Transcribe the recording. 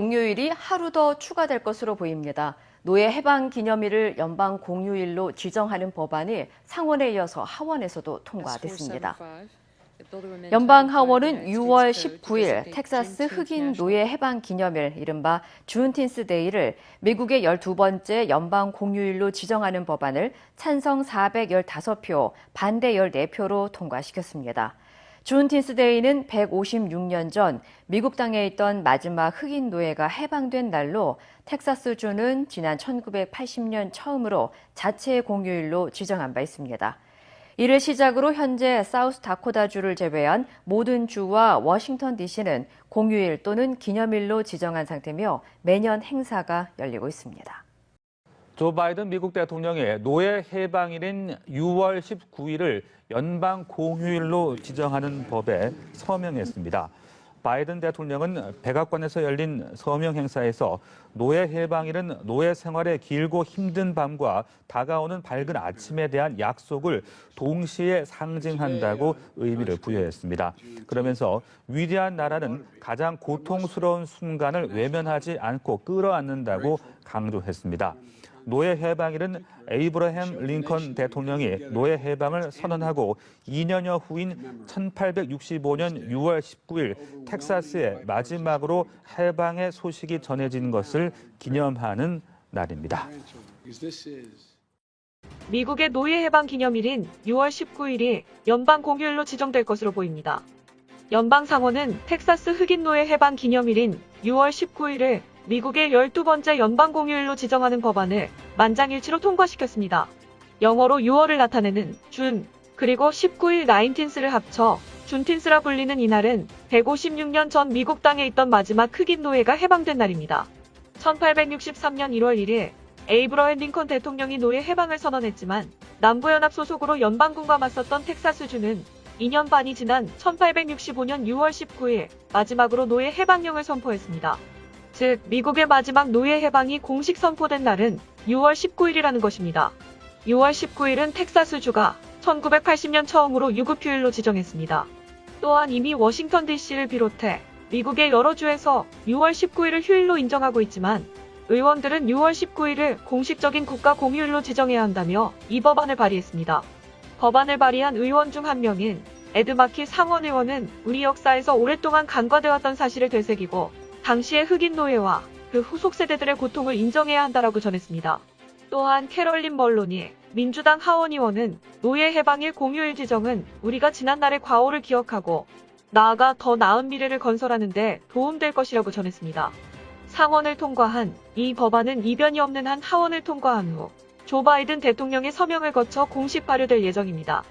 공휴일이 하루 더 추가될 것으로 보입니다. 노예 해방 기념일을 연방 공휴일로 지정하는 법안이 상원에 이어서 하원에서도 통과됐습니다. 연방 하원은 6월 19일 텍사스 흑인 노예 해방 기념일, 이른바 주은틴스 데이를 미국의 12번째 연방 공휴일로 지정하는 법안을 찬성 415표, 반대 14표로 통과시켰습니다. 주은틴스 데이는 156년 전 미국 땅에 있던 마지막 흑인 노예가 해방된 날로 텍사스주는 지난 1980년 처음으로 자체 공휴일로 지정한 바 있습니다. 이를 시작으로 현재 사우스다코타주를 제외한 모든 주와 워싱턴 DC는 공휴일 또는 기념일로 지정한 상태며 매년 행사가 열리고 있습니다. 조 바이든 미국 대통령이 노예 해방일인 6월 19일을 연방 공휴일로 지정하는 법에 서명했습니다. 바이든 대통령은 백악관에서 열린 서명 행사에서 노예 해방일은 노예 생활의 길고 힘든 밤과 다가오는 밝은 아침에 대한 약속을 동시에 상징한다고 의미를 부여했습니다. 그러면서 위대한 나라는 가장 고통스러운 순간을 외면하지 않고 끌어안는다고 강조했습니다. 노예 해방일은 에이브러햄 링컨 대통령이 노예 해방을 선언하고 2년여 후인 1865년 6월 19일 텍사스에 마지막으로 해방의 소식이 전해진 것을 기념하는 날입니다. 미국의 노예 해방 기념일인 6월 19일이 연방 공휴일로 지정될 것으로 보입니다. 연방 상원은 텍사스 흑인 노예 해방 기념일인 6월 19일을 미국의 12번째 연방 공휴일로 지정하는 법안을 만장일치로 통과시켰습니다. 영어로 6월을 나타내는 준, 그리고 19일 나인틴스를 합쳐 준틴스라 불리는 이날은 156년 전 미국 땅에 있던 마지막 흑인 노예가 해방된 날입니다. 1863년 1월 1일 에이브러햄 링컨 대통령이 노예 해방을 선언했지만 남부연합 소속으로 연방군과 맞섰던 텍사스주는 2년 반이 지난 1865년 6월 19일 마지막으로 노예 해방령을 선포했습니다. 즉, 미국의 마지막 노예 해방이 공식 선포된 날은 6월 19일이라는 것입니다. 6월 19일은 텍사스주가 1980년 처음으로 유급휴일로 지정했습니다. 또한 이미 워싱턴 DC를 비롯해 미국의 여러 주에서 6월 19일을 휴일로 인정하고 있지만 의원들은 6월 19일을 공식적인 국가 공휴일로 지정해야 한다며 이 법안을 발의했습니다. 법안을 발의한 의원 중 한 명인 에드 마키 상원 의원은 우리 역사에서 오랫동안 간과되었던 사실을 되새기고 당시의 흑인 노예와 그 후속 세대들의 고통을 인정해야 한다라고 전했습니다. 또한 캐롤린 멀로니 민주당 하원 의원은 노예 해방일 공휴일 지정은 우리가 지난날의 과오를 기억하고 나아가 더 나은 미래를 건설하는 데 도움될 것이라고 전했습니다. 상원을 통과한 이 법안은 이변이 없는 한 하원을 통과한 후 조 바이든 대통령의 서명을 거쳐 공식 발효될 예정입니다.